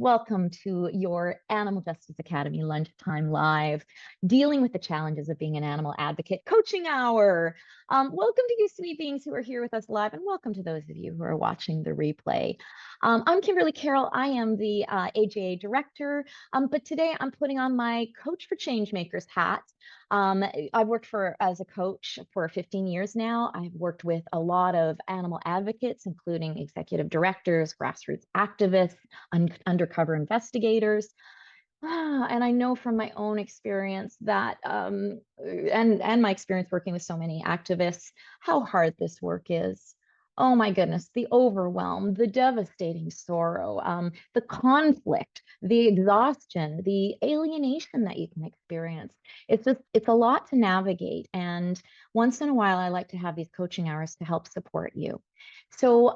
Welcome to your Animal Justice Academy Lunchtime Live, dealing with the challenges of being an animal advocate coaching hour. Welcome to you sweet beings who are here with us live, and welcome to those of you who are watching the replay. I'm Kimberly Carroll. I am the AJA director, but today I'm putting on my Coach for Changemakers hat. I've worked as a coach for 15 years now. I've worked with a lot of animal advocates, including executive directors, grassroots activists, undercover investigators. And I know from my own experience that, and my experience working with so many activists, how hard this work is. Oh my goodness, the overwhelm, the devastating sorrow, the conflict, the exhaustion, the alienation that you can experience. It's a lot to navigate. And once in a while, I like to have these coaching hours to help support you. So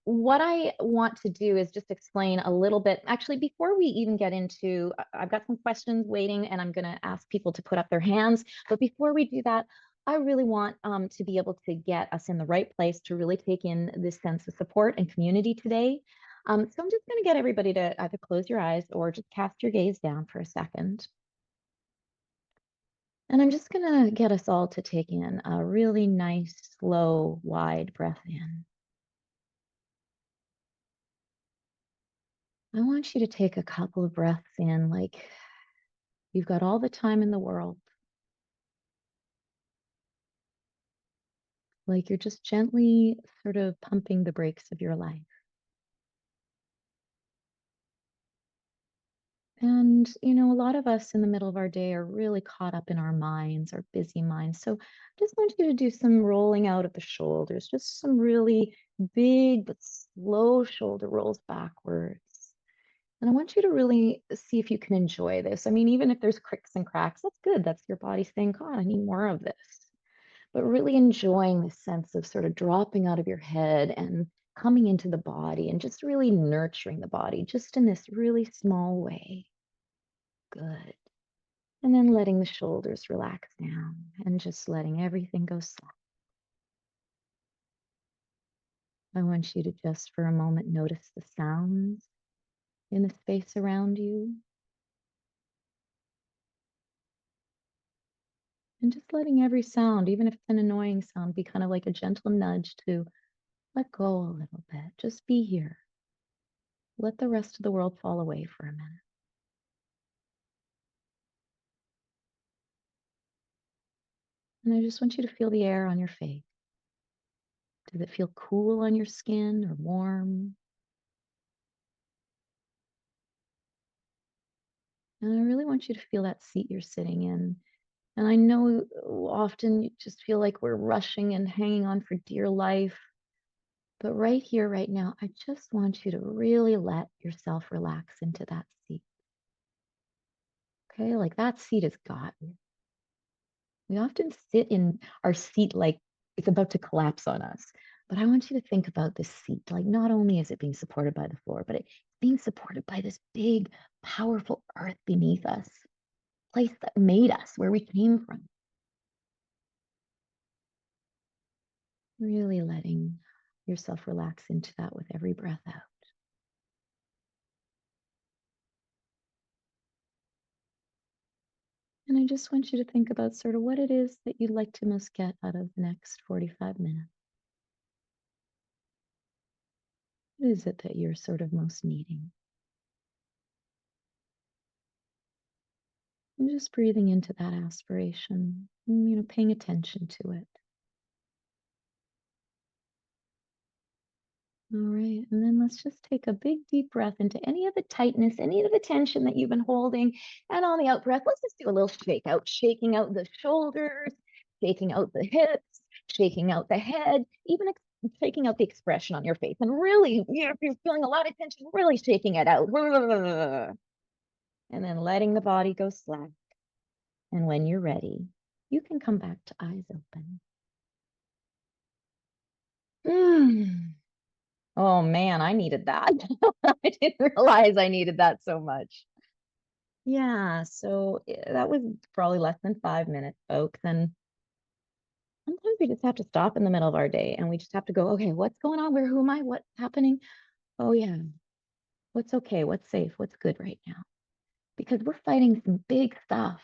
what I want to do is just explain a little bit. Actually, before we even get into, I've got some questions waiting and I'm going to ask people to put up their hands. But before we do that, I really want to be able to get us in the right place to really take in this sense of support and community today. So I'm just going to get everybody to either close your eyes or just cast your gaze down for a second. And I'm just going to get us all to take in a really nice, slow, wide breath in. I want you to take a couple of breaths in like you've got all the time in the world. Like you're just gently sort of pumping the brakes of your life. And, a lot of us in the middle of our day are really caught up in our minds, our busy minds. So I just want you to do some rolling out of the shoulders, just some really big but slow shoulder rolls backwards. And I want you to really see if you can enjoy this. I mean, even if there's cricks and cracks, that's good. That's your body saying, God, I need more of this. But really enjoying this sense of sort of dropping out of your head and coming into the body and just really nurturing the body just in this really small way. Good. And then letting the shoulders relax down and just letting everything go slack. I want you to just for a moment notice the sounds in the space around you. And just letting every sound, even if it's an annoying sound, be kind of like a gentle nudge to let go a little bit. Just be here. Let the rest of the world fall away for a minute. And I just want you to feel the air on your face. Does it feel cool on your skin or warm? And I really want you to feel that seat you're sitting in. And I know often you just feel like we're rushing and hanging on for dear life. But right here, right now, I just want you to really let yourself relax into that seat. Okay, like that seat has got you. We often sit in our seat like it's about to collapse on us. But I want you to think about this seat. Like not only is it being supported by the floor, but it's being supported by this big, powerful earth beneath us, place that made us, where we came from. Really letting yourself relax into that with every breath out. And I just want you to think about sort of what it is that you'd like to most get out of the next 45 minutes. What is it that you're sort of most needing? And just breathing into that aspiration, paying attention to it. All right, and then let's just take a big deep breath into any of the tightness, any of the tension that you've been holding. And on the out breath, let's just do a little shake out, shaking out the shoulders, shaking out the hips, shaking out the head, even shaking out the expression on your face. And really, if you're feeling a lot of tension, really shaking it out. And then letting the body go slack. And when you're ready, you can come back to eyes open. Oh man, I needed that. I didn't realize I needed that so much. Yeah, so that was probably less than 5 minutes, folks. And sometimes we just have to stop in the middle of our day and we just have to go, okay, what's going on? Who am I? What's happening? Oh yeah. What's okay? What's safe? What's good right now? Because we're fighting some big stuff.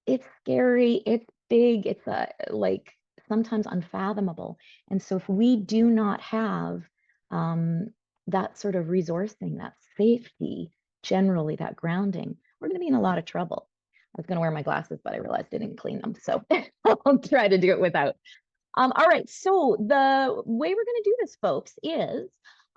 It's scary. It's big. It's like sometimes unfathomable. And so if we do not have that sort of resourcing, that safety, generally that grounding, we're going to be in a lot of trouble. I was going to wear my glasses, but I realized I didn't clean them. So I'll try to do it without. All right, so the way we're going to do this, folks, is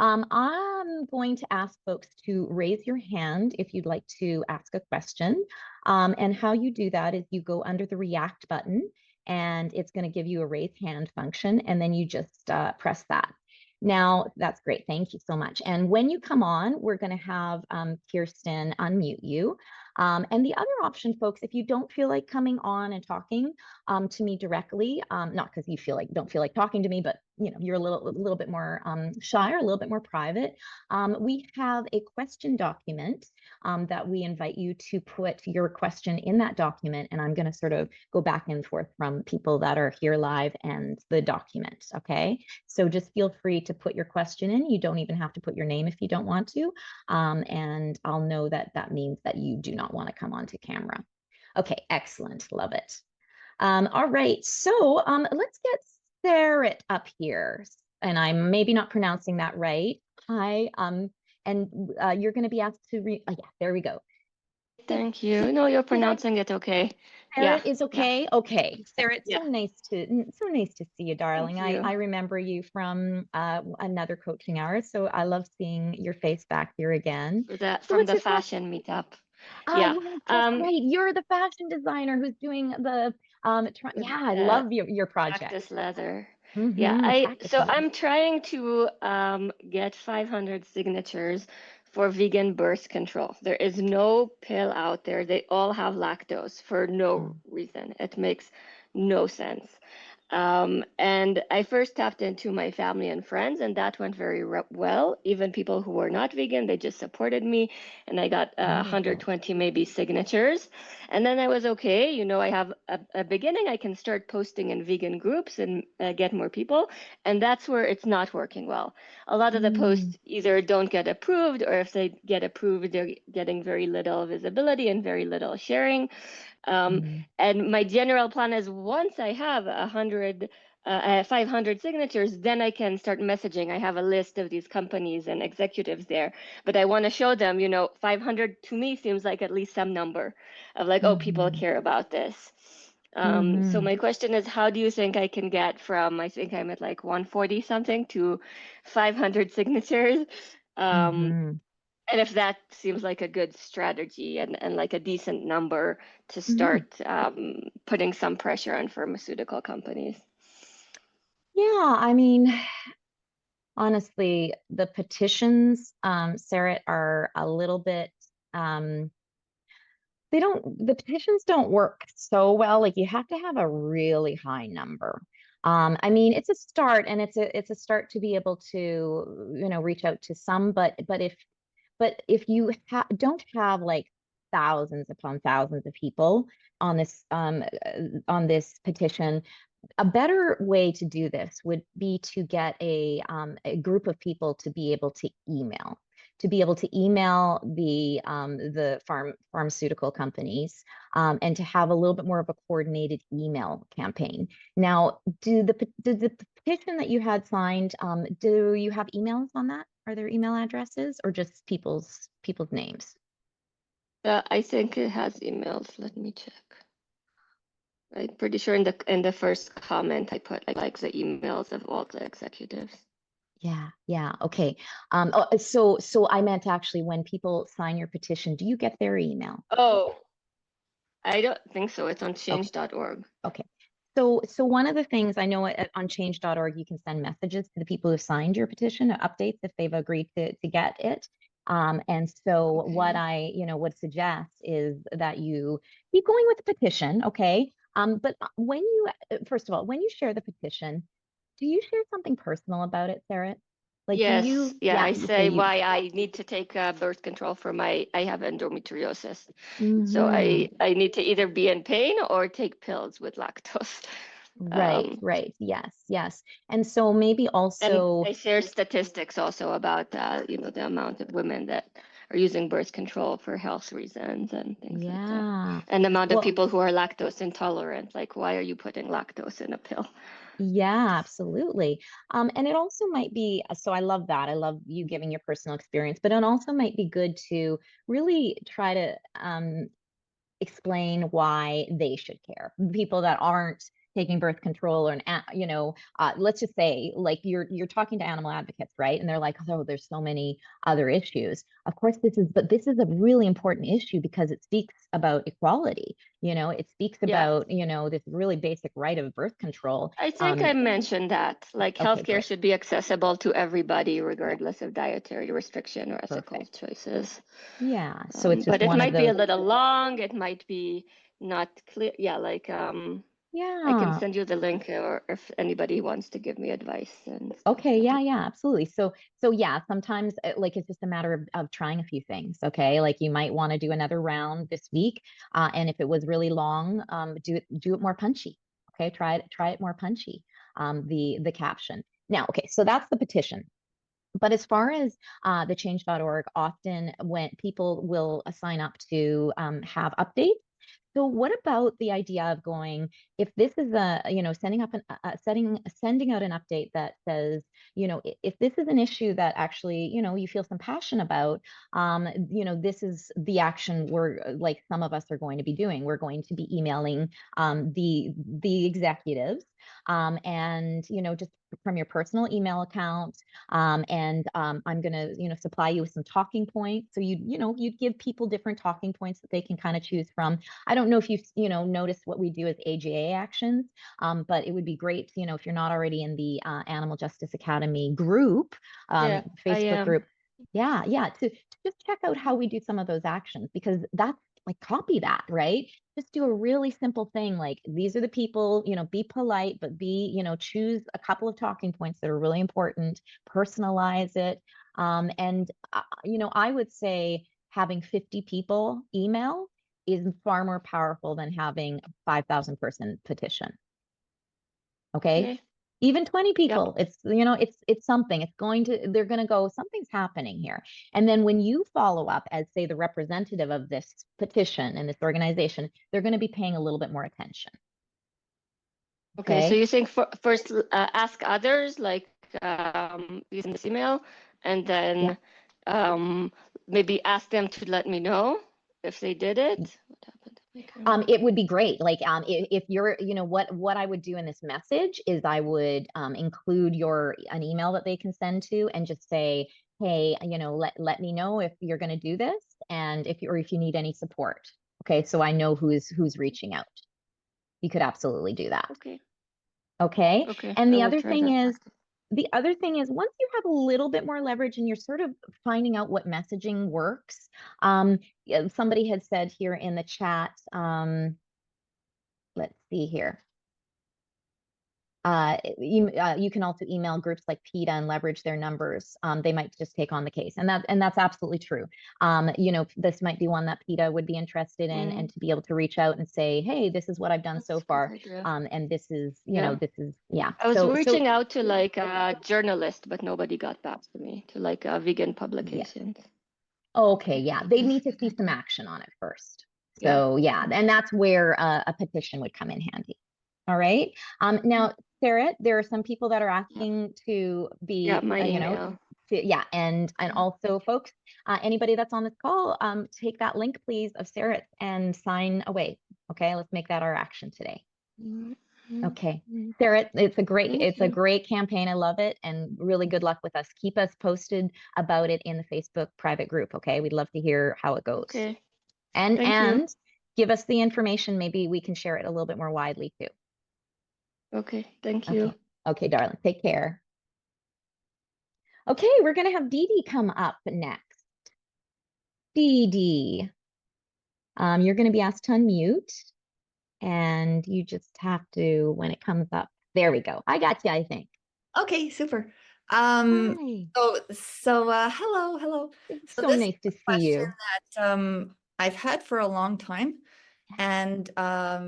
I'm going to ask folks to raise your hand if you'd like to ask a question. And how you do that is you go under the React button, and it's going to give you a raise hand function, and then you just press that. Now, that's great. Thank you so much. And when you come on, we're going to have Kirsten unmute you. And the other option, folks, if you don't feel like coming on and talking to me directly, not because you don't feel like talking to me, but you're a little bit more shy or a little bit more private. We have a question document that we invite you to put your question in that document, and I'm going to sort of go back and forth from people that are here live and the document. Okay, so just feel free to put your question in. You don't even have to put your name if you don't want to, and I'll know that that means that you do not want to come onto camera. Okay, excellent, love it. All right, so let's get Sarah up here, and I'm maybe not pronouncing that right. Hi, and you're going to be asked to read. Oh, yeah, there we go. Thank you. No, you're pronouncing it okay. Sarah is okay. Yeah. Okay, Sarah, it's Yeah. so nice to see you, darling. Thank you. I remember you from another coaching hour, so I love seeing your face back here again. From the fashion meetup. Yeah. Yes, that's right. You're the fashion designer who's doing the yeah, I love your project. Cactus leather. Mm-hmm, So I'm trying to get 500 signatures for vegan birth control. There is no pill out there. They all have lactose for no reason. It makes no sense. And I first tapped into my family and friends, and that went very well. Even people who were not vegan, they just supported me, and I got 120 maybe signatures. And then I was okay. I have a beginning. I can start posting in vegan groups and get more people. And that's where it's not working well. A lot of the posts either don't get approved, or if they get approved, they're getting very little visibility and very little sharing. And my general plan is once I have 500 signatures, then I can start messaging. I have a list of these companies and executives there, but I want to show them, 500 to me seems like at least some number of like, oh, people care about this. So my question is, how do you think I can get from, I think I'm at like 140 something to 500 signatures? And if that seems like a good strategy and like a decent number to start putting some pressure on pharmaceutical companies. Yeah, I mean, honestly, the petitions, Sarah, are a little bit, the petitions don't work so well. Like you have to have a really high number. I mean, it's a start, and it's a start to be able to, reach out to some, but if you don't have like thousands upon thousands of people on this petition, a better way to do this would be to get a group of people to be able to email the pharmaceutical companies, and to have a little bit more of a coordinated email campaign. Now, did the petition that you had signed, do you have emails on that? Are there email addresses or just people's names? I think it has emails. Let me check. I'm pretty sure in the first comment I put like the emails of all the executives. Yeah. Okay. So I meant actually when people sign your petition, do you get their email? Oh, I don't think so. It's on change.org. Okay. So one of the things I know on change.org, you can send messages to the people who signed your petition, updates if they've agreed to get it. And so what I, would suggest is that you keep going with the petition. Okay. But first of all, when you share the petition, do you share something personal about it, Sarah? Like, yes. do you? Yeah, I say why I need to take birth control for I have endometriosis. So I need to either be in pain or take pills with lactose. Right, right. Yes. And so maybe And also, I share statistics also about the amount of women that are using birth control for health reasons and things like that. yeah. And the amount of Well, people who are lactose intolerant, like why are you putting lactose in a pill? yeah, absolutely. And it also might be, so I love that. I love you giving your personal experience, but it also might be good to really try to explain why they should care. People that aren't taking birth control or let's just say like you're talking to animal advocates, right? And they're like, oh, there's so many other issues. Of course, this is a really important issue because it speaks about equality. It speaks Yeah. about, this really basic right of birth control. I think I mentioned that, like Okay, healthcare great. should be accessible to everybody, Yeah, regardless of dietary restriction or ethical perfect. choices. Yeah. So it's just But it one of might be a those. little long. It might be not clear. Yeah, like I can Yeah. send you the link, or if anybody wants to give me advice and stuff. Okay, yeah, absolutely. So yeah, sometimes like it's just a matter of trying a few things. Okay, like you might want to do another round this week, and if it was really long, do it more punchy. Okay, try it more punchy. The caption. Now, okay, so that's the petition. But as far as the change.org, often when people will sign up to have updates. So what about the idea of going, if this is sending up sending out an update that says, if this is an issue that actually, you feel some passion about, this is the action like some of us are going to be doing. We're going to be emailing the executives, and, just from your personal email account, and I'm going to, supply you with some talking points. So you'd give people different talking points that they can kind of choose from. I don't know if you've, noticed what we do as AJA actions, but it would be great, if you're not already in the Animal Justice Academy group, Yeah, I Facebook am. group. Yeah, to just check out how we do some of those actions, because that's like, copy that, right? Just do a really simple thing like, these are the people, be polite, but choose a couple of talking points that are really important, personalize it. And I would say having 50 people email is far more powerful than having a 5,000 person petition. Okay. Okay. Even 20 Yep. people, it's something. They're going to go, something's happening here. And then when you follow up as, say, the representative of this petition and this organization, they're going to be paying a little bit more attention. Okay. So Okay. you think first ask others, like using this email, and Yeah. then maybe ask them to let me know if they did it. What happened to my camera? It would be great. Like, if you're, what I would do in this message is I would include an email that they can send to, and just say, hey, let me know if you're going to do this, and if you need any support. Okay, so I know who's reaching out. You could absolutely do that. Okay. Okay. Okay. And I will try that. the other thing is, once you have a little bit more leverage and you're sort of finding out what messaging works, somebody had said here in the chat, let's see here. You can also email groups like PETA and leverage their numbers. They might just take on the case, and that's absolutely true. This might be one that PETA would be interested in, and to be able to reach out and say, hey, this is what I've done That's so a good far, idea. and this is, Yeah. yeah. I was So reaching out to like a journalist, but nobody got back to me, to like vegan yeah. publications. Okay, yeah, they need to see some action on it first. Yeah. So yeah, and that's where a petition would come in handy. All right. Now, Sarah, there are some people that are Yeah. asking to Yeah, be, my email. yeah, and also, folks, anybody that's on this call, take that link, please, of Sarah's and sign away. Okay, let's make that our action today. Okay, Sarah, it's a great campaign. I love it, and really good luck with us. Keep us posted about it in the Facebook private group. Okay, we'd love to hear how it goes, Okay. and Thank you. give us the information. Maybe we can share it a little bit more widely too. Okay. Thank you. Okay, darling. Take care. Okay, we're gonna have Dee Dee come up next. Dee Dee, you're gonna be asked to unmute, and you just have to, when it comes up. There we go. I got you, I think. Okay, super. Hi. Hello. It's So so this is nice to a see question you. that I've had for a long time, and uh,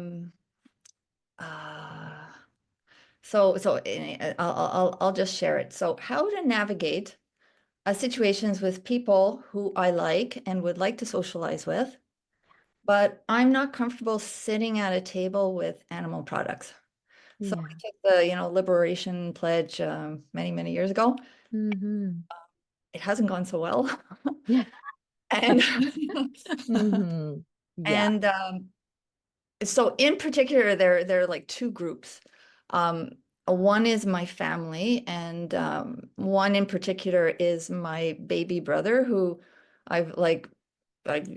I'll just share it. So how to navigate situations with people who I like and would like to socialize with, but I'm not comfortable sitting at a table with animal products. So Yeah. I took the, liberation pledge many, many years ago. Mm-hmm. It hasn't gone so well. Yeah. And Mm-hmm. Yeah. and so in particular, there are like two groups. Um, One is my family, and one in particular is my baby brother, who I've like I've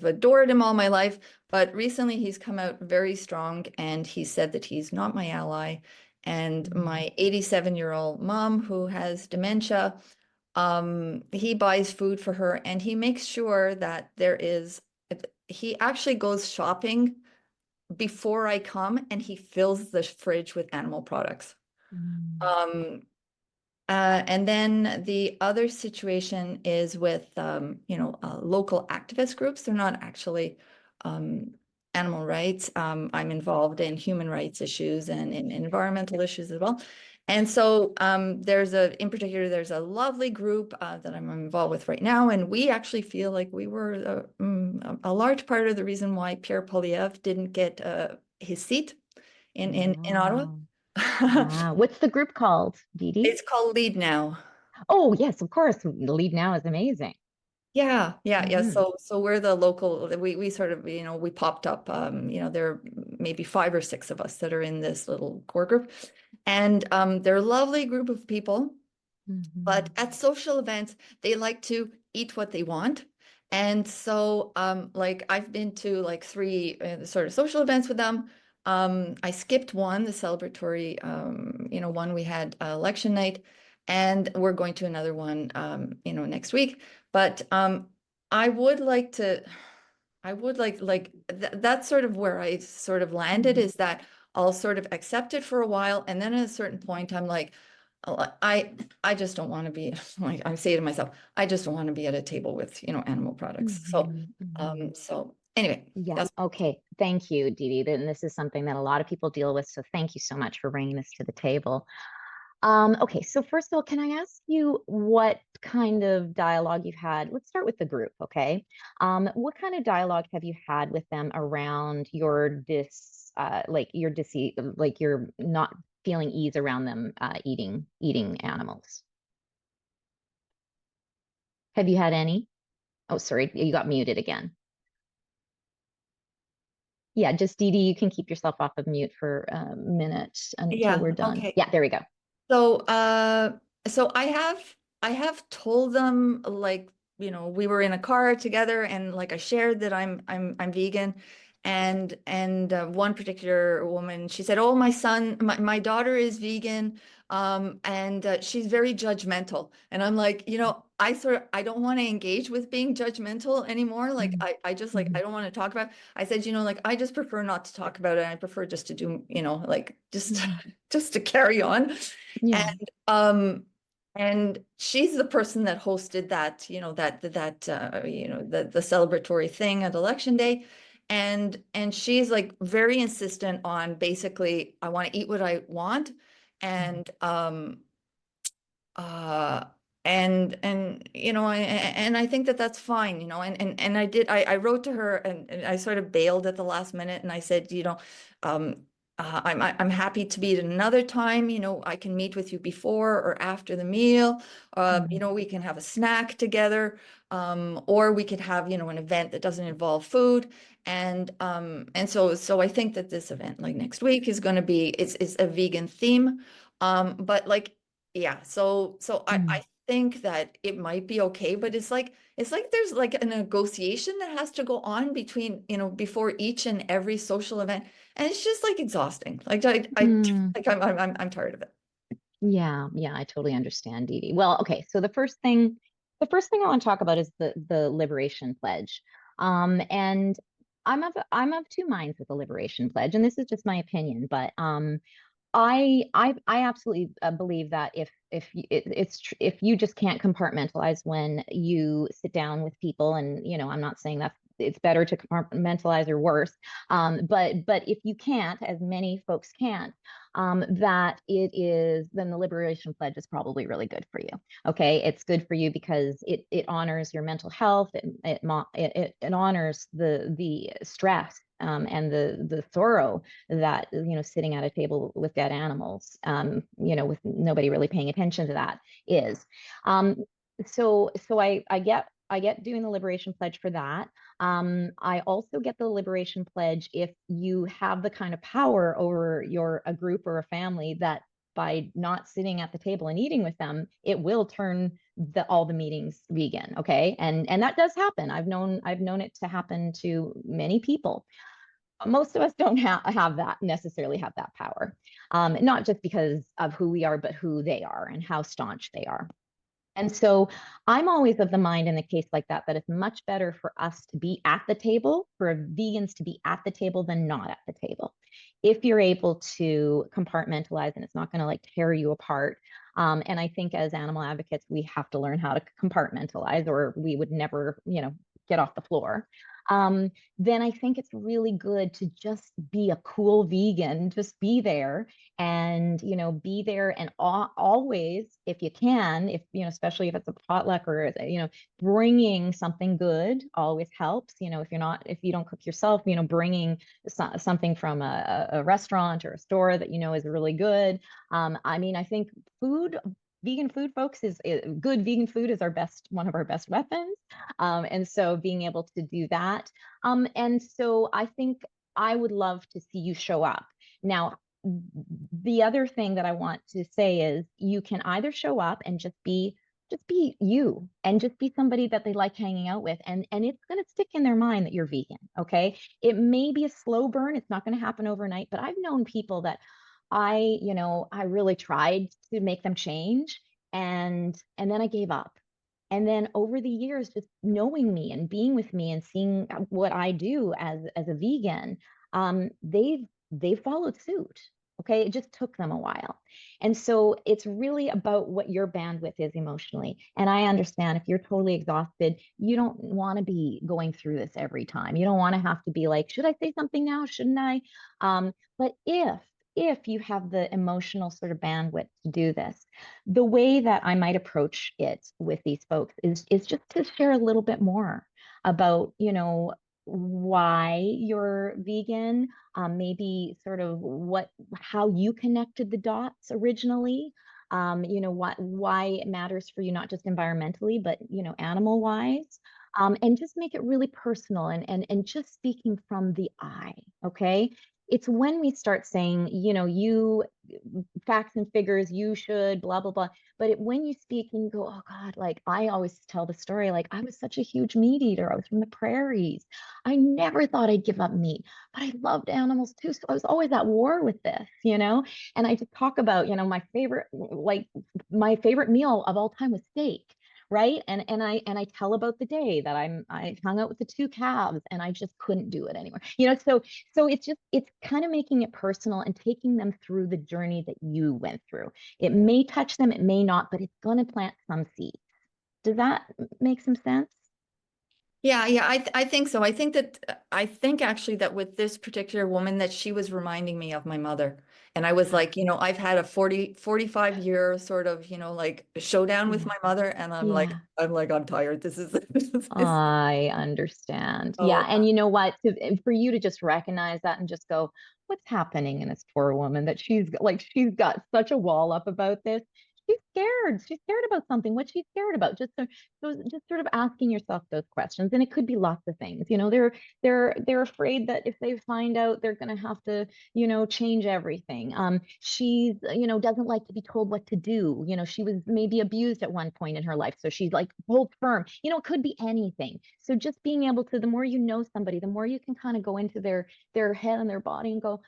adored him all my life, but recently he's come out very strong and he said that he's not my ally. And my 87-year-old mom, who has dementia, he buys food for her and he makes sure that he actually goes shopping before I come and he fills the fridge with animal products. Mm-hmm. Um, and then the other situation is with, local activist groups. They're not actually um, animal rights. I'm involved in human rights issues and in environmental issues as well. And so in particular, there's a lovely group that I'm involved with right now. And we actually feel like we were a large part of the reason why Pierre Poilievre didn't get his seat in Ottawa. Wow. Wow. What's the group called, Dee Dee? It's called Lead Now. Oh, yes, of course. Lead Now is amazing. Yeah. Mm-hmm. So we're the local, we sort of, we popped up, there are maybe 5 or 6 of us that are in this little core group. And they're a lovely group of people, but Mm-hmm. at social events, they like to eat what they want. And so like I've been to like 3 sort of social events with them. I skipped one, the celebratory, one we had election night, and we're going to another one, next week. But I would like to, I would that's sort of where I sort of landed, is that I'll sort of accept it for a while, and then at a certain point, I'm like, oh, I just don't want to be like I say to myself, I just don't want to be at a table with animal products. So Mm-hmm. Mm-hmm. so anyway, Yeah. that's Okay. Thank you, Dee Dee. And this is something that a lot of people deal with. So thank you so much for bringing this to the table. Okay. So first of all, can I ask you what kind of dialogue you've had? Let's start with the group. Okay. What kind of dialogue have you had with them around like you're not feeling ease around them eating animals? Have you had any? Oh, sorry, you got muted again. Yeah, just Dee Dee, you can keep yourself off of mute for a minute until yeah, we're done. okay. Yeah, there we go. So, so I have told them, like, we were in a car together and like I shared that I'm vegan, and one particular woman, she said, "Oh, my daughter is vegan, and she's very judgmental." And I'm like, I don't want to engage with being judgmental anymore. Like Mhm. I just like I Mhm. don't want to talk about. I said, like I just prefer not to talk about it. I prefer just to do, like just Mhm. just to carry on. Yeah. And she's the person that hosted that, the celebratory thing at election day. And she's like very insistent on, basically, I want to eat what I want. Mhm. And uh and I think that that's fine, and I wrote to her, and I sort of bailed at the last minute, and I said, um I'm happy to meet at another time. I can meet with you before or after the meal. Mhm. We can have a snack together, or we could have, an event that doesn't involve food. And so I think that this event, like next week, is going to be, it's a vegan theme. But like, yeah, so I Mhm. think that it might be okay, but it's like there's like a negotiation that has to go on between, before each and every social event, and it's just like exhausting. Like Mm. I'm tired of it. Yeah, yeah, I totally understand, Dee Dee. Well, okay, so the first thing I want to talk about is the Liberation Pledge. And I'm of two minds with the Liberation Pledge, and this is just my opinion, but I absolutely believe that if you just can't compartmentalize when you sit down with people, and I'm not saying that it's better to compartmentalize or worse. But if you can't, as many folks can't, that it is, then the Liberation Pledge is probably really good for you. Okay, it's good for you because it honors your mental health. It honors the stress and the sorrow that, you know, sitting at a table with dead animals, you know, with nobody really paying attention to that is. So I get doing the Liberation Pledge for that. I also get the Liberation Pledge if you have the kind of power over a group or a family that by not sitting at the table and eating with them, it will turn all the meetings vegan. Okay. And that does happen. I've known it to happen to many people. Most of us don't have that necessarily have that power. Not just because of who we are, but who they are and how staunch they are. And so I'm always of the mind in a case like that, that it's much better for us to be at the table, for vegans to be at the table than not at the table. If you're able to compartmentalize and it's not going to like tear you apart. And I think as animal advocates, we have to learn how to compartmentalize or we would never, you know, get off the floor. Then I think it's really good to just be a cool vegan, just be there and, you know, be there and always, if you can, if, you know, especially if it's a potluck or, you know, bringing something good always helps. You know, if you don't cook yourself, you know, bringing something from a restaurant or a store that, you know, is really good. I mean, I think vegan food, folks, is good. Vegan food is one of our best weapons. And so being able to do that. And so I think I would love to see you show up. Now, the other thing that I want to say is you can either show up and just be you and just be somebody that they like hanging out with. And it's going to stick in their mind that you're vegan. Okay. It may be a slow burn. It's not going to happen overnight, but I've known people that I really tried to make them change and then I gave up. And then over the years, just knowing me and being with me and seeing what I do as a vegan, they've followed suit. Okay, it just took them a while. And so it's really about what your bandwidth is emotionally. And I understand if you're totally exhausted, you don't want to be going through this every time. You don't want to have to be like, should I say something now? Shouldn't I? But if you have the emotional sort of bandwidth to do this, the way that I might approach it with these folks is just to share a little bit more about, you know, why you're vegan, maybe sort of how you connected the dots originally, you know, why it matters for you, not just environmentally, but, you know, animal wise. And just make it really personal and just speaking from the I, okay? It's when we start saying, you know, you facts and figures, you should, blah, blah, blah. But when you speak and you go, oh God, like I always tell the story, like I was such a huge meat eater. I was from the prairies. I never thought I'd give up meat, but I loved animals too. So I was always at war with this, you know? And I just talk about, you know, my favorite meal of all time was steak. Right. And I tell about the day that I hung out with the two calves and I just couldn't do it anymore. You know, so it's kind of making it personal and taking them through the journey that you went through. It may touch them, it may not, but it's going to plant some seeds. Does that make some sense? Yeah, I think so. I think actually that with this particular woman that she was reminding me of my mother. And I was like, you know, I've had a 45-year sort of, you know, like showdown with my mother. And Yeah. I'm tired. This is I understand. oh, Yeah. And you know what? For you to just recognize that and just go, what's happening in this poor woman that she's got such a wall up about this. She's scared. She's scared about something. What's she scared about? Just sort of asking yourself those questions. And it could be lots of things. You know, they're afraid that if they find out, they're going to have to, you know, change everything. She's, you know, doesn't like to be told what to do. You know, she was maybe abused at one point in her life. So she's like, hold firm. You know, it could be anything. So just being able to, the more you know somebody, the more you can kind of go into their head and their body and go,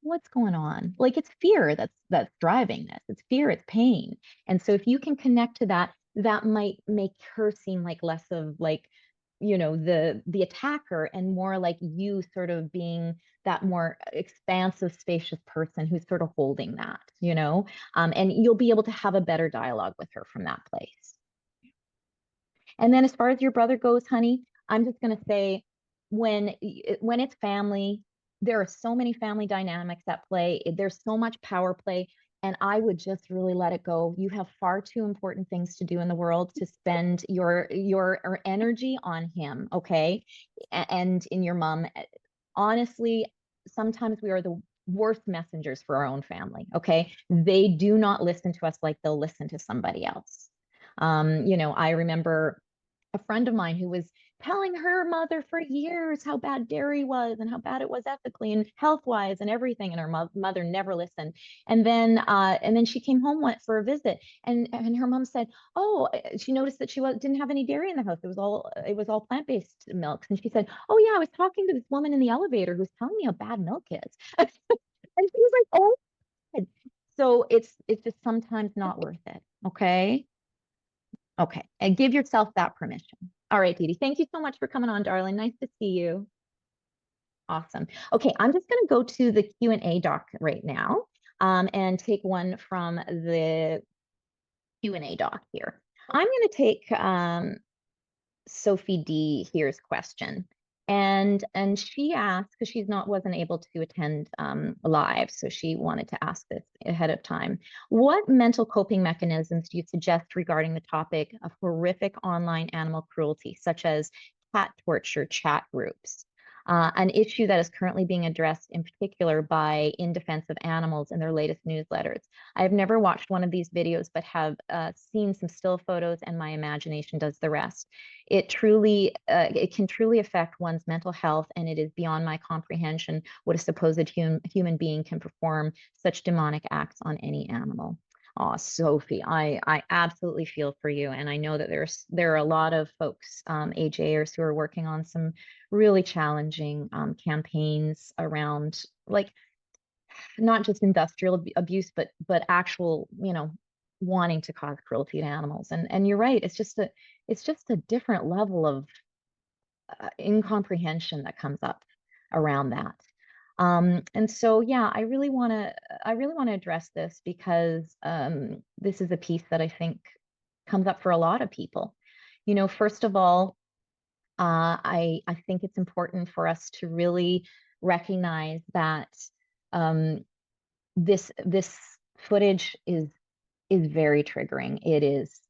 what's going on? Like it's fear that's driving this. It's fear, it's pain. And so if you can connect to that, that might make her seem like less of like, you know, the attacker and more like you sort of being that more expansive, spacious person who's sort of holding that, you know, and you'll be able to have a better dialogue with her from that place. And then as far as your brother goes, honey, I'm just going to say, when it's family, there are so many family dynamics at play. There's so much power play. And I would just really let it go. You have far too important things to do in the world to spend your energy on him, okay? And in your mom. Honestly, sometimes we are the worst messengers for our own family, okay? They do not listen to us like they'll listen to somebody else. I remember a friend of mine who was telling her mother for years how bad dairy was and how bad it was ethically and health wise and everything, and her mother never listened. And then she came home once for a visit, and her mom said, oh, she noticed that she didn't have any dairy in the house. It was all plant-based milks. And she said, oh yeah, I was talking to this woman in the elevator who's telling me how bad milk is. And she was like, oh. So it's just sometimes not worth it, okay? Okay, and give yourself that permission. All right, Dee Dee, thank you so much for coming on, darling. Nice to see you. Awesome. Okay, I'm just going to go to the Q&A doc right now, and take one from the Q&A doc here. I'm going to take Sophie D here's question. And she asked, because wasn't able to attend live, so she wanted to ask this ahead of time. What mental coping mechanisms do you suggest regarding the topic of horrific online animal cruelty, such as cat torture chat groups? An issue that is currently being addressed in particular by In Defense of Animals in their latest newsletters. I have never watched one of these videos, but have seen some still photos, and my imagination does the rest. It can truly affect one's mental health, and it is beyond my comprehension what a supposed human being can perform such demonic acts on any animal. Oh, Sophie, I absolutely feel for you, and I know that there are a lot of folks, AJers, who are working on some really challenging campaigns around, like, not just industrial abuse, but actual, wanting to cause cruelty to animals. And you're right, it's just a different level of incomprehension that comes up around that. And so, yeah, I really want to address this, because this is a piece that I think comes up for a lot of people. First of all, I think it's important for us to really recognize that this footage is very triggering. It is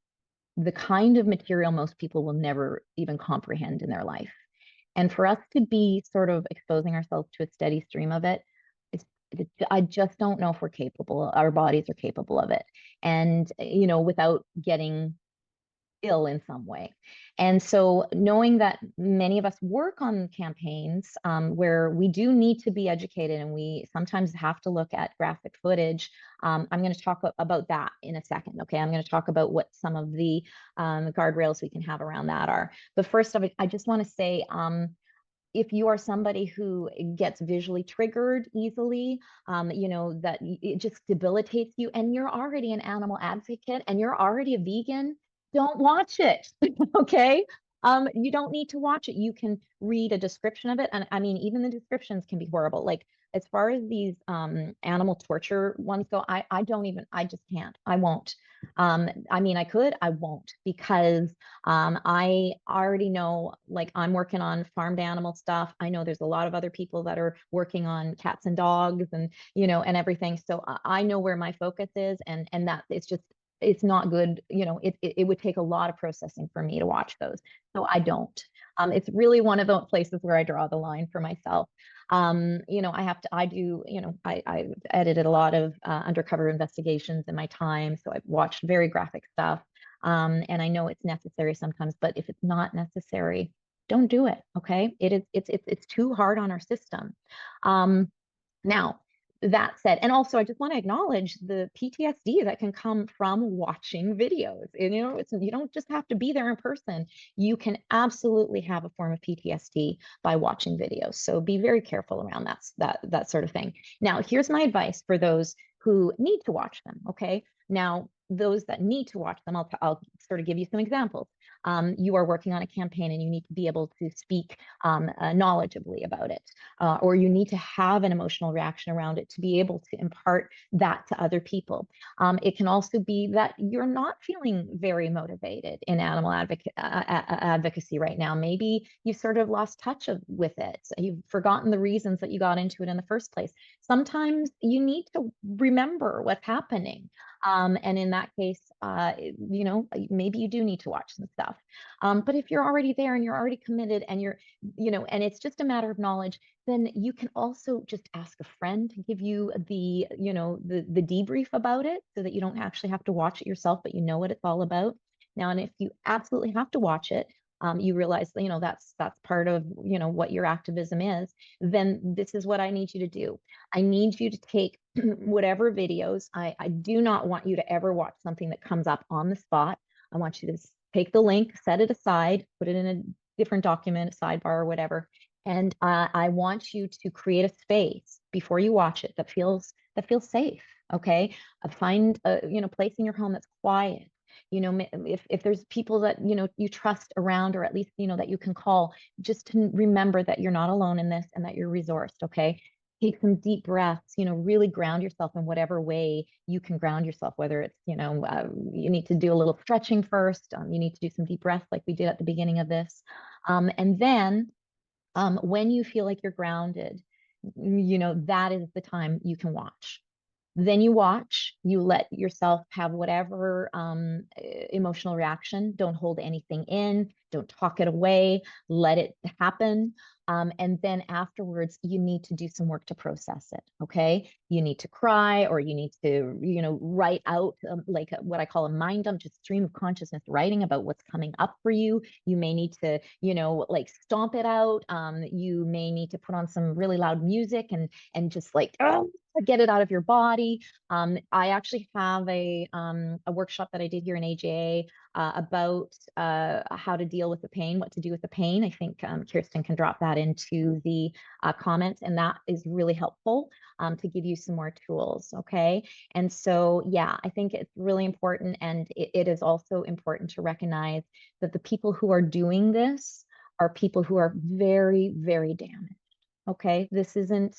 the kind of material most people will never even comprehend in their life. And for us to be sort of exposing ourselves to a steady stream of it, I just don't know if we're capable, our bodies are capable of it. And, without getting ill in some way. And so, knowing that many of us work on campaigns where we do need to be educated, and we sometimes have to look at graphic footage, I'm going to talk about that in a second. Okay, I'm going to talk about what some of the guardrails we can have around that are. But first of all, I just want to say, if you are somebody who gets visually triggered easily, that it just debilitates you, and you're already an animal advocate and you're already a vegan, don't watch it. Okay. You don't need to watch it. You can read a description of it. And I mean, even the descriptions can be horrible. Like, as far as these animal torture ones go, I just can't. I won't. I mean, I could, I won't, because I already know, like, I'm working on farmed animal stuff. I know there's a lot of other people that are working on cats and dogs, and and everything. So I know where my focus is, and that it's not good. It would take a lot of processing for me to watch those. So I don't. It's really one of those places where I draw the line for myself. I've edited a lot of undercover investigations in my time, so I've watched very graphic stuff. And I know it's necessary sometimes, but if it's not necessary, don't do it. Okay. It's too hard on our system. Now, that said, and also I just want to acknowledge the PTSD that can come from watching videos. And, you don't just have to be there in person. You can absolutely have a form of PTSD by watching videos. So be very careful around that sort of thing. Now, here's my advice for those who need to watch them. Okay. Now, those that need to watch them, I'll sort of give you some examples. You are working on a campaign and you need to be able to speak knowledgeably about it, or you need to have an emotional reaction around it to be able to impart that to other people. It can also be that you're not feeling very motivated in animal advocacy right now. Maybe you sort of lost touch with it. You've forgotten the reasons that you got into it in the first place. Sometimes you need to remember what's happening. And in that case, maybe you do need to watch some stuff. But if you're already there and you're already committed and and it's just a matter of knowledge, then you can also just ask a friend to give you the debrief about it so that you don't actually have to watch it yourself, but you know what it's all about. Now, and if you absolutely have to watch it, you realize, that's part of, what your activism is, then this is what I need you to do. I need you to take whatever videos. I do not want you to ever watch something that comes up on the spot. I want you to take the link, set it aside, put it in a different document, a sidebar or whatever. And I want you to create a space before you watch it that feels safe. Okay. Find a place in your home that's quiet. If there's people that you trust around, or at least that you can call, just to remember that you're not alone in this and that you're resourced. Okay. Take some deep breaths, really ground yourself in whatever way you can ground yourself, whether it's, you need to do a little stretching first. You need to do some deep breaths like we did at the beginning of this. And then when you feel like you're grounded, that is the time you can watch. Then you watch, you let yourself have whatever emotional reaction. Don't hold anything in, don't talk it away, let it happen. And then afterwards, you need to do some work to process it, okay? You need to cry, or you need to, write out like what I call a mind dump, just stream of consciousness, writing about what's coming up for you. You may need to, like stomp it out. You may need to put on some really loud music and just like, get it out of your body. I actually have a workshop that I did here in AJA about how to deal with the pain, what to do with the pain. I think Kirsten can drop that into the comments, and that is really helpful to give you some more tools. Okay. And so, yeah, I think it's really important. And it is also important to recognize that the people who are doing this are people who are very, very damaged. Okay. This isn't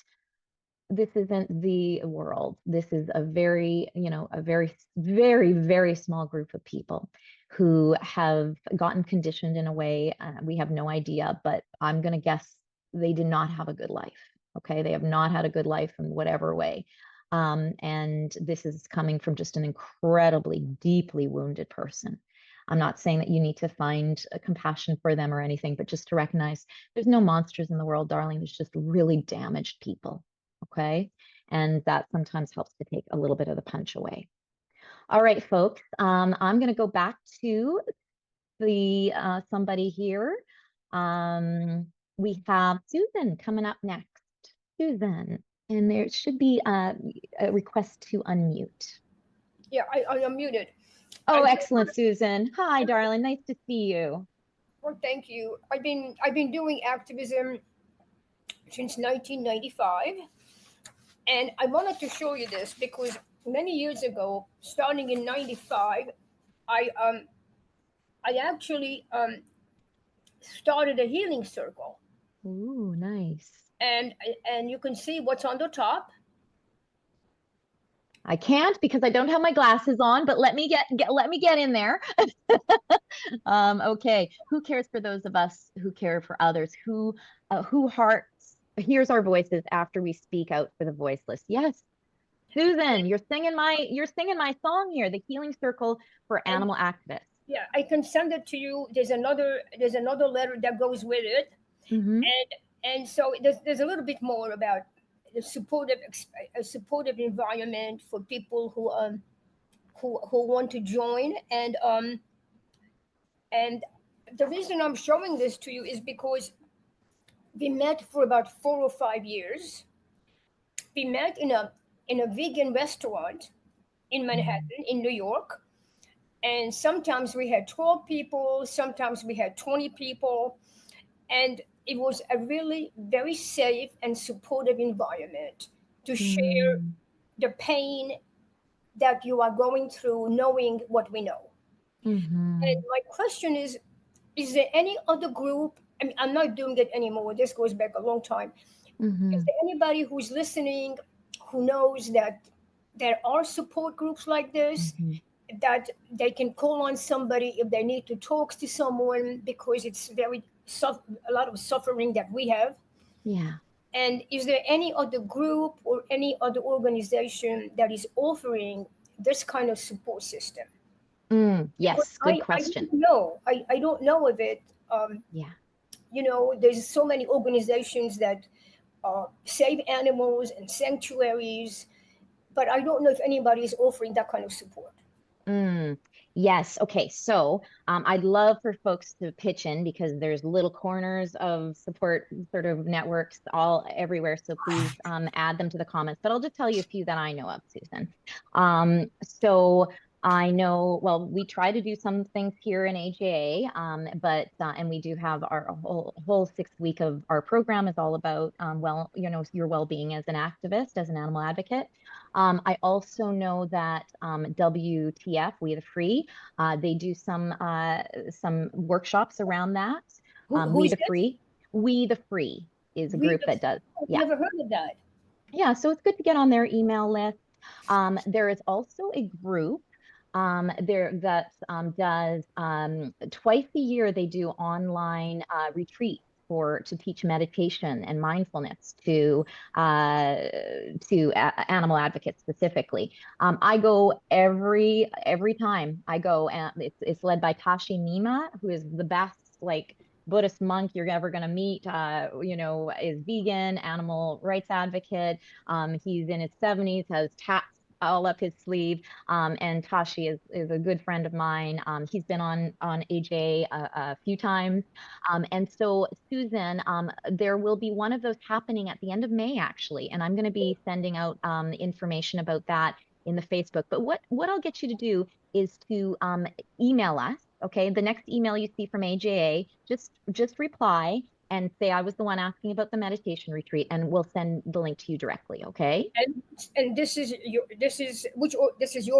the world. This is a very, a very, very, very small group of people who have gotten conditioned in a way we have no idea, but I'm going to guess they did not have a good life. Okay. They have not had a good life in whatever way. And this is coming from just an incredibly deeply wounded person. I'm not saying that you need to find a compassion for them or anything, but just to recognize there's no monsters in the world, darling. There's just really damaged people. Okay. And that sometimes helps to take a little bit of the punch away. All right, folks. I'm going to go back to the somebody here. We have Susan coming up next. Susan, and there should be a request to unmute. Yeah, I unmuted. Oh, excellent, Susan. Hi, darling. Nice to see you. Well, thank you. I've been doing activism since 1995, and I wanted to show you this because many years ago, starting in '95, I actually started a healing circle. Ooh, nice. And you can see what's on the top. I can't because I don't have my glasses on, but let me get in there. Okay. Who cares for those of us who care for others? Who hears our voices after we speak out for the voiceless? Yes. Susan, you're singing my song here, the Healing Circle for Animal Activists. Yeah, I can send it to you. There's another letter that goes with it. Mm-hmm. And so there's a little bit more about a supportive environment for people who want to join, and the reason I'm showing this to you is because we met for about 4 or 5 years. We met in a vegan restaurant in Manhattan, in New York, and sometimes we had 12 people, sometimes we had 20 people, and it was a really very safe and supportive environment to share the pain, that you are going through knowing what we know. Mhm. And my question is there any other group? I mean, I'm not doing it anymore. This goes back a long time. Is Mhm. there anybody who's listening who knows that there are support groups like this, Mhm. that they can call on somebody if they need to talk to someone because it's a lot of suffering that we have? Yeah. And is there any other group or any other organization that is offering this kind of support system? Because Yes, good I question. don't know. I don't know of it. Yeah. There's so many organizations that save animals and sanctuaries, but I don't know if anybody is offering that kind of support. Yes. Okay. So I'd love for folks to pitch in because there's little corners of support sort of networks all everywhere. So please add them to the comments. But I'll just tell you a few that I know of, Susan. So I know, well, we try to do some things here in AJA, and we do have our whole 6 week of our program is all about, your well-being as an activist, as an animal advocate. I also know that WTF, We the Free, they do some workshops around that. Who is this? We the Free is a group that does. I've Yeah. never heard of that. Yeah, so it's good to get on their email list. There is also a group there that does twice a year they do online retreats to teach meditation and mindfulness to animal advocates specifically. I go every time I go, and it's led by Tashi Nima, who is the best Buddhist monk you're ever going to meet, is vegan, animal rights advocate. He's in his 70s, has tats all up his sleeve. And Tashi is a good friend of mine. He's been on AJ a few times. And so Susan, there will be one of those happening at the end of May, actually. And I'm going to be sending out information about that in the Facebook. But what I'll get you to do is to email us. Okay, the next email you see from AJA, just reply and say I was the one asking about the meditation retreat, and we'll send the link to you directly. Okay. And this is your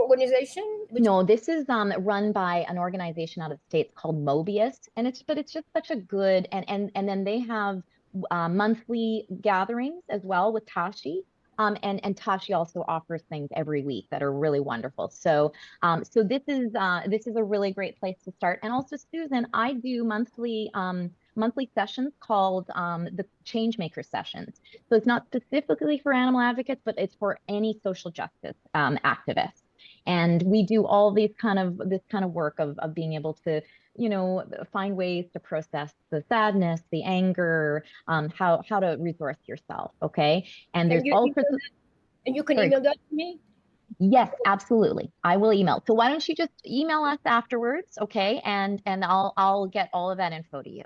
organization? No, this is run by an organization out of the States called Mobius, and it's just such a good and then they have monthly gatherings as well with Tashi. And Tashi also offers things every week that are really wonderful. So this is a really great place to start. And also, Susan, I do monthly sessions called the changemakers sessions. So it's not specifically for animal advocates, but it's for any social justice activists. And we do all this kind of work of being able to, find ways to process the sadness, the anger, how to resource yourself. Okay. And there's all sorts of. And you can Sorry. email that to me? Yes, absolutely. I will email. So why don't you just email us afterwards, okay? And I'll get all of that info to you.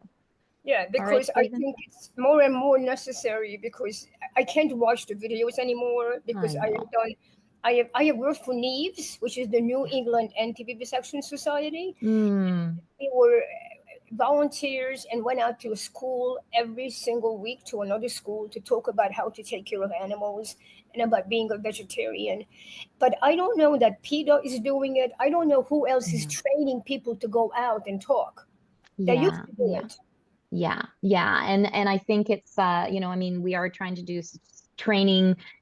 Yeah, because I think it's more and more necessary because I can't watch the videos anymore because I have worked for NEVES, which is the New England Anti-Vivisection Society. We were volunteers and went out to a school every single week to another school to talk about how to take care of animals and about being a vegetarian. But I don't know that PETA is doing it. I don't know who else is training people to go out and talk. They used to do it. Yeah. And I think it's, we are trying to do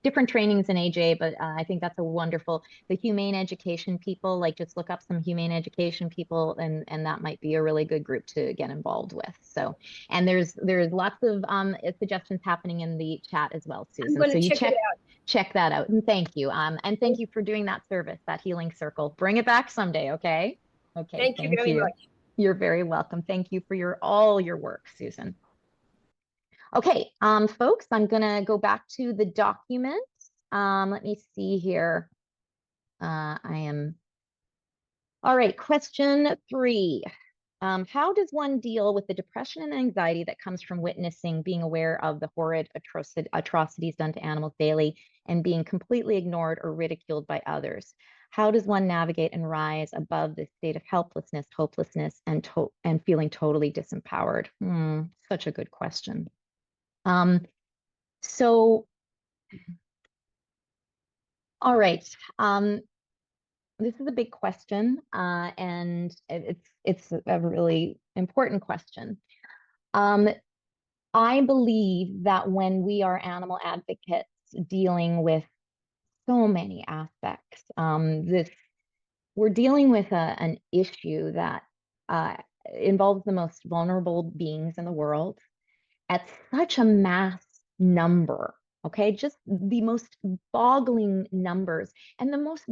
different trainings in AJ, but I think that's the humane education people, just look up some humane education people and that might be a really good group to get involved with. So, and there's lots of suggestions happening in the chat as well, Susan. So you check that out. And thank you. And thank you for doing that service, that healing circle. Bring it back someday. Okay. Okay. Thank you very much. You're very welcome. Thank you for all your work, Susan. Okay, folks, I'm gonna go back to the document. Let me see here. All right, question 3. How does one deal with the depression and anxiety that comes from being aware of the horrid atrocities done to animals daily and being completely ignored or ridiculed by others? How does one navigate and rise above this state of helplessness, hopelessness, and feeling totally disempowered? Such a good question. So, all right. this is a big question, and it's a really important question. I believe that when we are animal advocates dealing with so many aspects, we're dealing with an issue that involves the most vulnerable beings in the world at such a mass number. Okay, just the most boggling numbers and the most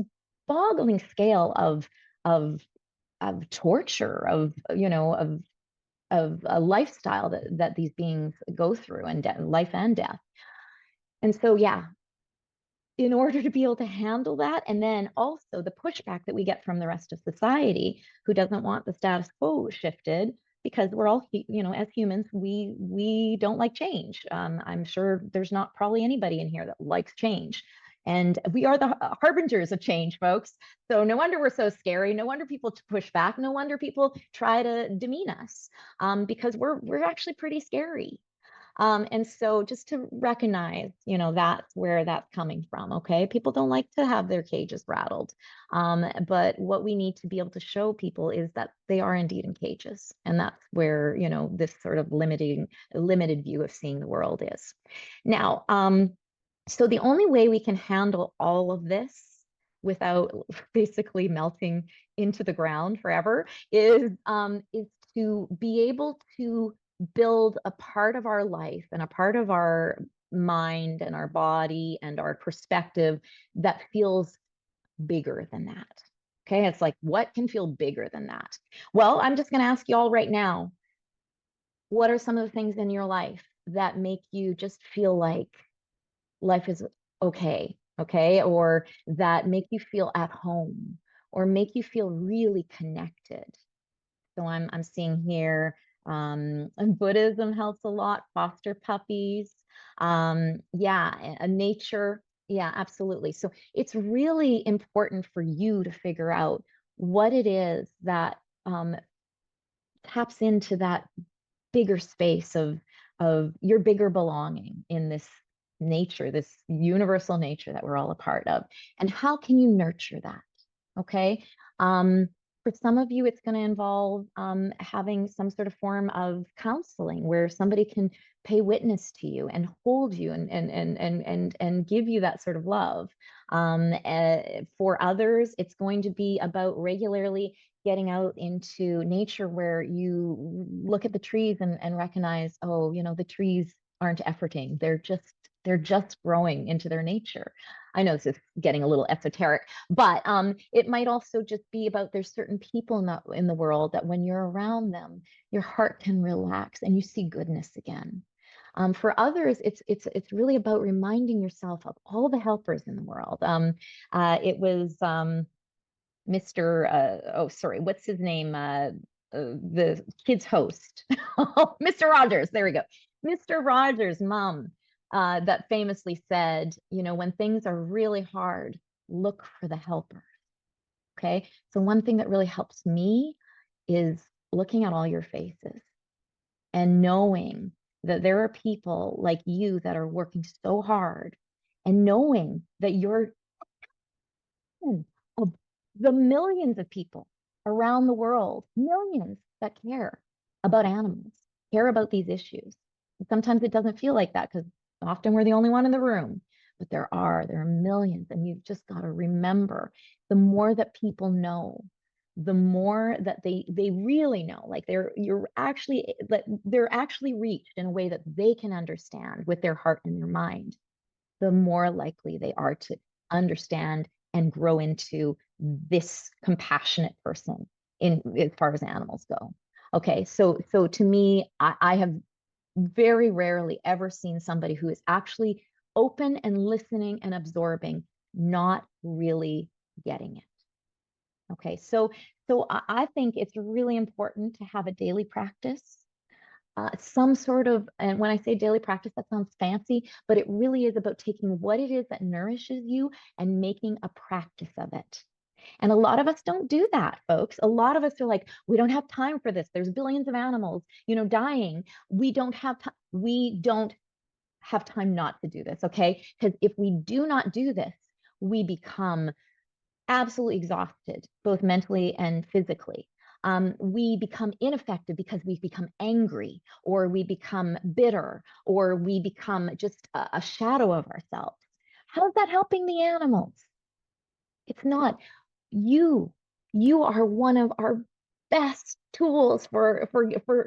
boggling scale of torture, of of a lifestyle that these beings go through, and life and death. And so, yeah, in order to be able to handle that, and then also the pushback that we get from the rest of society who doesn't want the status quo shifted, because we're all, as humans, we don't like change. I'm sure there's not probably anybody in here that likes change. And we are the harbingers of change, folks. So no wonder we're so scary. No wonder people push back. No wonder people try to demean us, because we're actually pretty scary. And so just to recognize, that's where that's coming from. Okay. People don't like to have their cages rattled. But what we need to be able to show people is that they are indeed in cages. And that's where, this sort of limited view of seeing the world is. Now, so the only way we can handle all of this without basically melting into the ground forever is to be able to build a part of our life and a part of our mind and our body and our perspective that feels bigger than that. Okay, it's like, what can feel bigger than that? Well, I'm just going to ask you all right now, what are some of the things in your life that make you just feel like life is okay, or that make you feel at home, or make you feel really connected? So I'm seeing here, and Buddhism helps a lot, foster puppies, nature, yeah, absolutely. So it's really important for you to figure out what it is that taps into that bigger space of your bigger belonging in this nature, this universal nature that we're all a part of. And how can you nurture that? Okay. For some of you, it's going to involve having some sort of form of counseling where somebody can pay witness to you and hold you and give you that sort of love. For others, it's going to be about regularly getting out into nature where you look at the trees and recognize, oh, the trees aren't efforting. They're just growing into their nature. I know this is getting a little esoteric, but it might also just be about there's certain people in the world that when you're around them, your heart can relax and you see goodness again. For others, it's really about reminding yourself of all the helpers in the world. It was Mr. What's his name? The kid's host, Mr. Rogers. There we go. Mr. Rogers' mom that famously said, when things are really hard, look for the helper. Okay. So one thing that really helps me is looking at all your faces and knowing that there are people like you that are working so hard, and knowing that you're of the millions of people around the world, millions that care about animals, care about these issues. And sometimes it doesn't feel like that because often we're the only one in the room, but there are millions, and you've just got to remember, the more that people know, the more that they really know, like they're actually reached in a way that they can understand with their heart and their mind, the more likely they are to understand and grow into this compassionate person in as far as animals go. Okay, so to me, I have very rarely ever seen somebody who is actually open and listening and absorbing, not really getting it. Okay, so I think it's really important to have a daily practice, some sort of, and when I say daily practice, that sounds fancy, but it really is about taking what it is that nourishes you and making a practice of it. And a lot of us don't do that, folks. A lot of us are like, we don't have time for this. There's billions of animals, dying. We don't have time. We don't have time not to do this, okay? Because if we do not do this, we become absolutely exhausted, both mentally and physically. We become ineffective because we become angry, or we become bitter, or we become just a shadow of ourselves. How is that helping the animals? It's not. You are one of our best tools for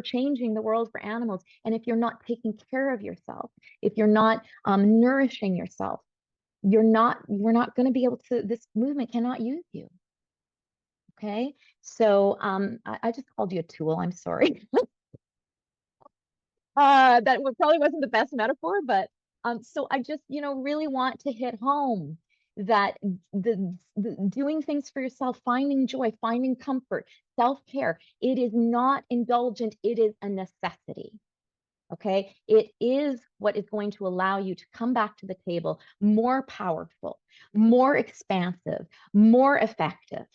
changing the world for animals. And if you're not taking care of yourself, if you're not nourishing yourself, we're not going to be able to, this movement cannot use you. Okay. So I just called you a tool. I'm sorry. Probably wasn't the best metaphor, but so I just, really want to hit home that the doing things for yourself, finding joy, finding comfort, self-care, it is not indulgent, it is a necessity. Okay, it is what is going to allow you to come back to the table more powerful, more expansive, more effective.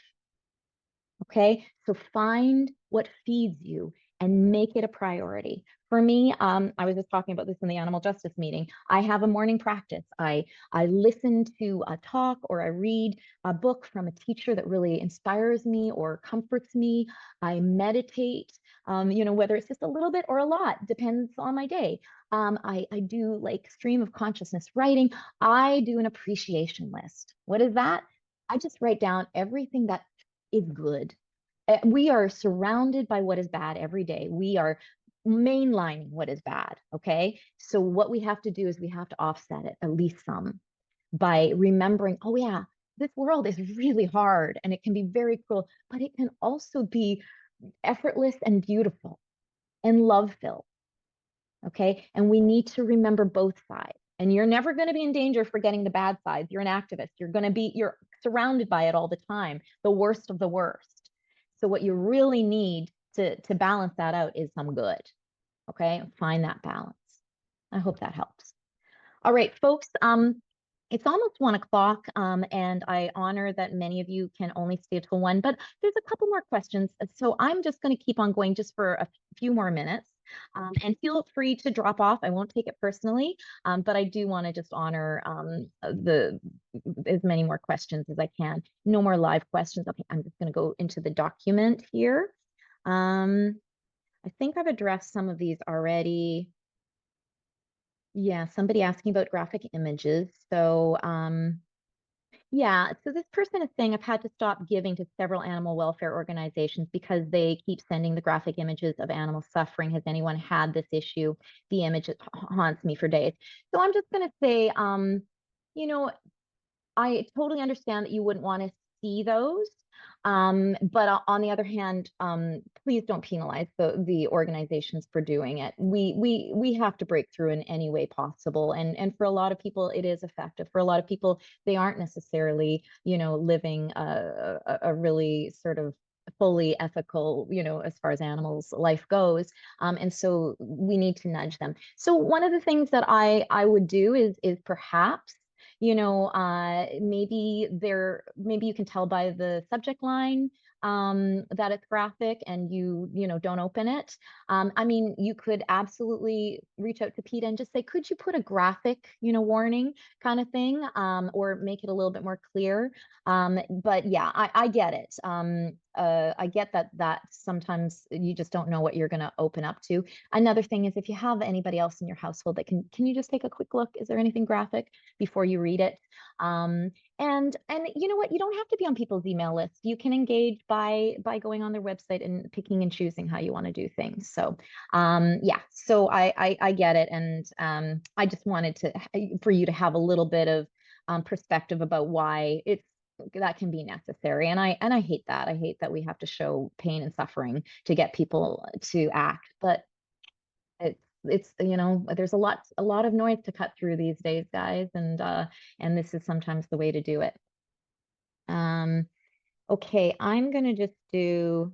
Okay, so find what feeds you and make it a priority. For me, I was just talking about this in the animal justice meeting. I have a morning practice. I listen to a talk, or I read a book from a teacher that really inspires me or comforts me. I meditate, whether it's just a little bit or a lot, depends on my day. I do like stream of consciousness writing. I do an appreciation list. What is that? I just write down everything that is good. We are surrounded by what is bad every day. We are mainlining what is bad. Okay. So what we have to do is we have to offset it, at least some, by remembering, oh yeah, this world is really hard and it can be very cruel, but it can also be effortless and beautiful and love-filled. Okay. And we need to remember both sides. And you're never going to be in danger for getting the bad sides. You're an activist. You're surrounded by it all the time, the worst of the worst. So what you really need to balance that out is some good. Okay. Find that balance. I hope that helps. All right, folks. It's almost 1 o'clock, and I honor that many of you can only stay till 1, but there's a couple more questions. So I'm just going to keep on going just for a few more minutes. And feel free to drop off. I won't take it personally, but I do want to just honor as many more questions as I can. No more live questions. Okay, I'm just going to go into the document here. I think I've addressed some of these already. Yeah, somebody asking about graphic images. So yeah, so this person is saying, I've had to stop giving to several animal welfare organizations because they keep sending the graphic images of animal suffering. Has anyone had this issue? The image haunts me for days. So I'm just going to say, I totally understand that you wouldn't want to see those. But on the other hand, please don't penalize the organizations for doing it. We have to break through in any way possible. And for a lot of people, it is effective. For a lot of people, they aren't necessarily, living a really sort of fully ethical, as far as animals' life goes. And so we need to nudge them. So one of the things that I would do is perhaps, maybe you can tell by the subject line that it's graphic, and you don't open it. I mean, you could absolutely reach out to PETA and just say, could you put a graphic, warning kind of thing, or make it a little bit more clear. But yeah, I get it. I get that sometimes you just don't know what you're going to open up to. Another thing is, if you have anybody else in your household that can you just take a quick look? Is there anything graphic before you read it? And you know what? You don't have to be on people's email list. You can engage by going on their website and picking and choosing how you want to do things. So yeah, so I get it, and I just wanted for you to have a little bit of perspective about why that can be necessary. And I hate that. I hate that we have to show pain and suffering to get people to act. But it's there's a lot of noise to cut through these days, guys, and this is sometimes the way to do it. Okay, I'm gonna just do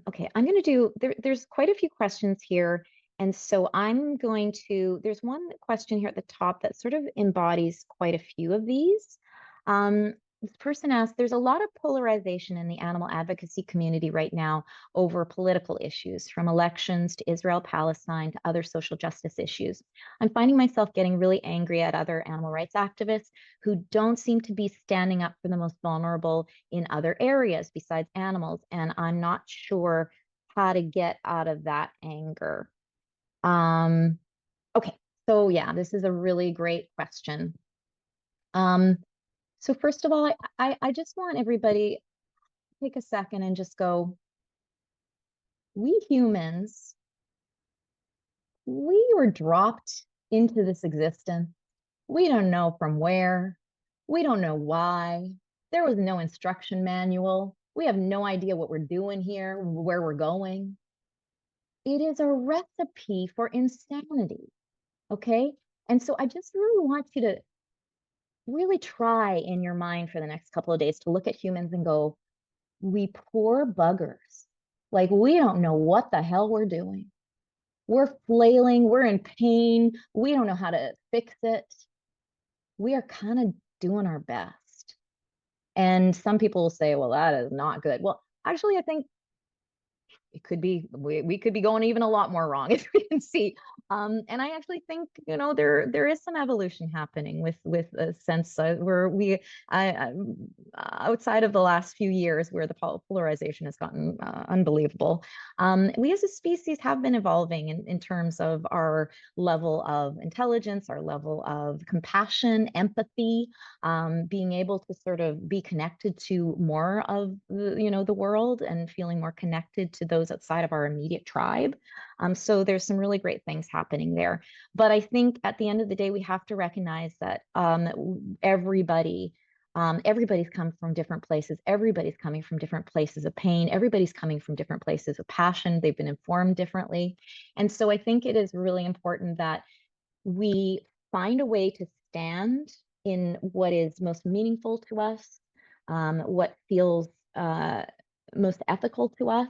okay, I'm gonna do there's quite a few questions here. And so there's one question here at the top that sort of embodies quite a few of these. This person asked, there's a lot of polarization in the animal advocacy community right now over political issues, from elections to Israel-Palestine to other social justice issues. I'm finding myself getting really angry at other animal rights activists who don't seem to be standing up for the most vulnerable in other areas besides animals, and I'm not sure how to get out of that anger. Okay, so yeah, this is a really great question. So first of all, I just want everybody to take a second and just go, we humans, we were dropped into this existence. We don't know from where. We don't know why. There was no instruction manual. We have no idea what we're doing here, where we're going. It is a recipe for insanity, okay? And so I just really want you to really try in your mind for the next couple of days to look at humans and go, we poor buggers. Like, we don't know what the hell we're doing. We're flailing, we're in pain, we don't know how to fix it. We are kind of doing our best. And some people will say, well, that is not good. Well, actually, I think it could be, we could be going even a lot more wrong, as we can see. And I actually think, you know, there is some evolution happening with a sense where outside of the last few years where the polarization has gotten unbelievable, we as a species have been evolving in terms of our level of intelligence, our level of compassion, empathy, being able to sort of be connected to more of the world and feeling more connected to those outside of our immediate tribe. So there's some really great things happening there. But I think at the end of the day, we have to recognize that everybody's come from different places. Everybody's coming from different places of pain. Everybody's coming from different places of passion. They've been informed differently. And so I think it is really important that we find a way to stand in what is most meaningful to us, what feels most ethical to us,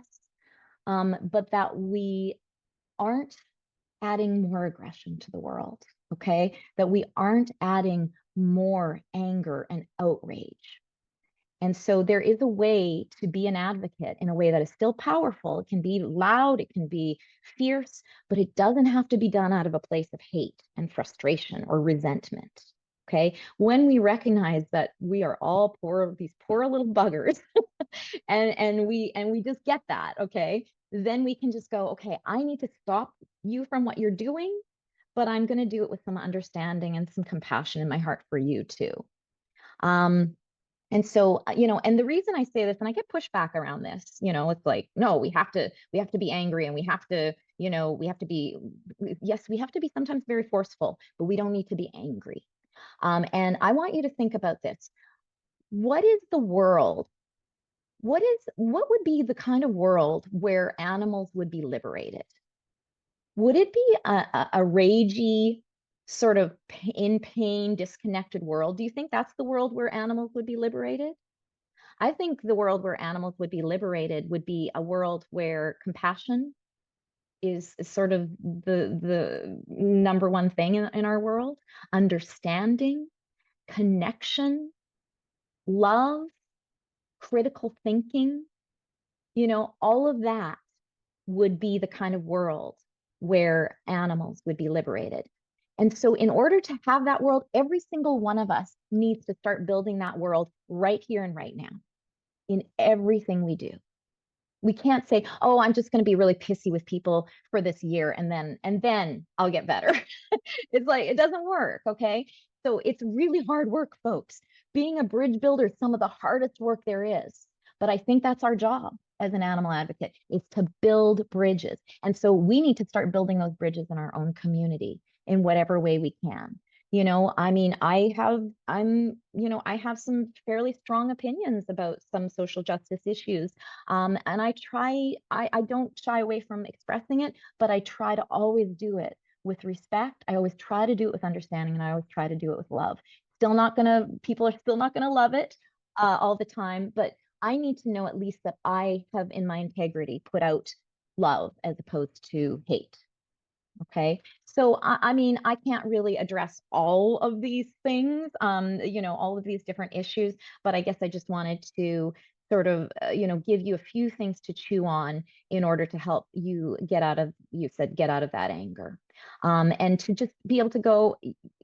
but that we aren't adding more aggression to the world, okay? That we aren't adding more anger and outrage. And so there is a way to be an advocate in a way that is still powerful. It can be loud, it can be fierce, but it doesn't have to be done out of a place of hate and frustration or resentment. Okay. When we recognize that we are all these poor little buggers, and we just get that, okay, then we can just go, okay, I need to stop you from what you're doing, but I'm going to do it with some understanding and some compassion in my heart for you too. And so, and the reason I say this, and I get pushback around this, it's like, no, we have to be angry, and we have to be, yes, we have to be sometimes very forceful, but we don't need to be angry. And I want you to think about this. What is the world? What would be the kind of world where animals would be liberated? Would it be a ragey, sort of in pain, disconnected world? Do you think that's the world where animals would be liberated? I think the world where animals would be liberated would be a world where compassion is sort of the number one thing in our world. Understanding, connection, love, critical thinking, all of that would be the kind of world where animals would be liberated. And so in order to have that world, every single one of us needs to start building that world right here and right now in everything we do. We can't say, oh, I'm just going to be really pissy with people for this year and then I'll get better. It's like, it doesn't work, okay? So it's really hard work, folks. Being a bridge builder is some of the hardest work there is. But I think that's our job as an animal advocate, is to build bridges. And so we need to start building those bridges in our own community in whatever way we can. I mean, I have some fairly strong opinions about some social justice issues. And I don't shy away from expressing it, but I try to always do it with respect. I always try to do it with understanding, and I always try to do it with love. People are still not gonna love it all the time, but I need to know at least that I have in my integrity put out love as opposed to hate. Okay. So, I mean, I can't really address all of these things, all of these different issues, but I guess I just wanted to sort of, give you a few things to chew on in order to help you get out of, you said, get out of that anger. And to just be able to go,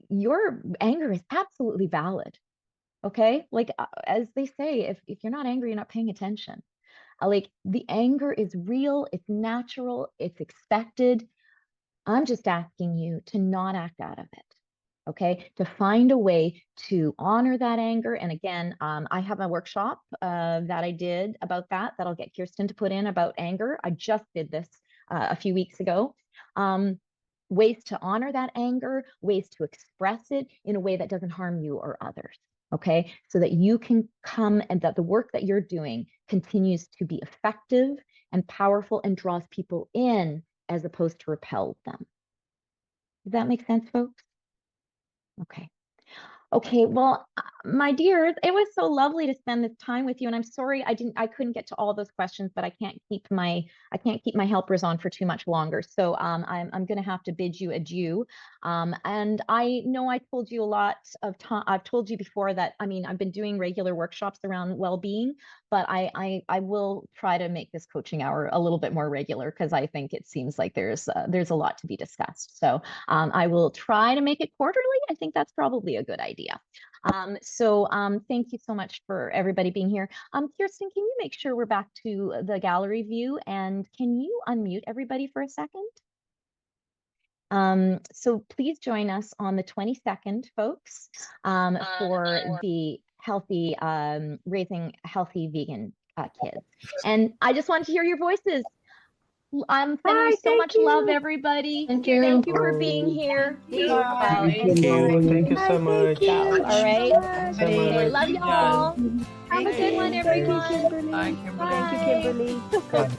your anger is absolutely valid. Okay. Like, as they say, if you're not angry, you're not paying attention. Like, the anger is real, it's natural, it's expected. I'm just asking you to not act out of it. Okay, to find a way to honor that anger. And again, I have a workshop that I did about that I'll get Kirsten to put in about anger. I just did this a few weeks ago. Ways to honor that anger, ways to express it in a way that doesn't harm you or others. Okay, so that you can come and that the work that you're doing continues to be effective and powerful and draws people in as opposed to repel them. Does that make sense, folks? Okay. Okay, well, my dears, it was so lovely to spend this time with you, and I'm sorry I couldn't get to all those questions, but I can't keep my helpers on for too much longer. So I'm going to have to bid you adieu. And I know I told you a lot of time. I've told you before that, I mean, I've been doing regular workshops around well-being, but I will try to make this coaching hour a little bit more regular because I think it seems like there's a lot to be discussed. So I will try to make it quarterly. I think that's probably a good idea. Thank you so much for everybody being here. Kirsten, can you make sure we're back to the gallery view, and can you unmute everybody for a second? So please join us on the 22nd, folks, for the healthy, raising healthy vegan kids. And I just want to hear your voices. I'm sending you so much love, everybody. Thank you. Thank you for being here. Thank you so much. All right. Thank you so much. Love y'all. Have a good one, everyone. Thank you, Kimberly. Bye.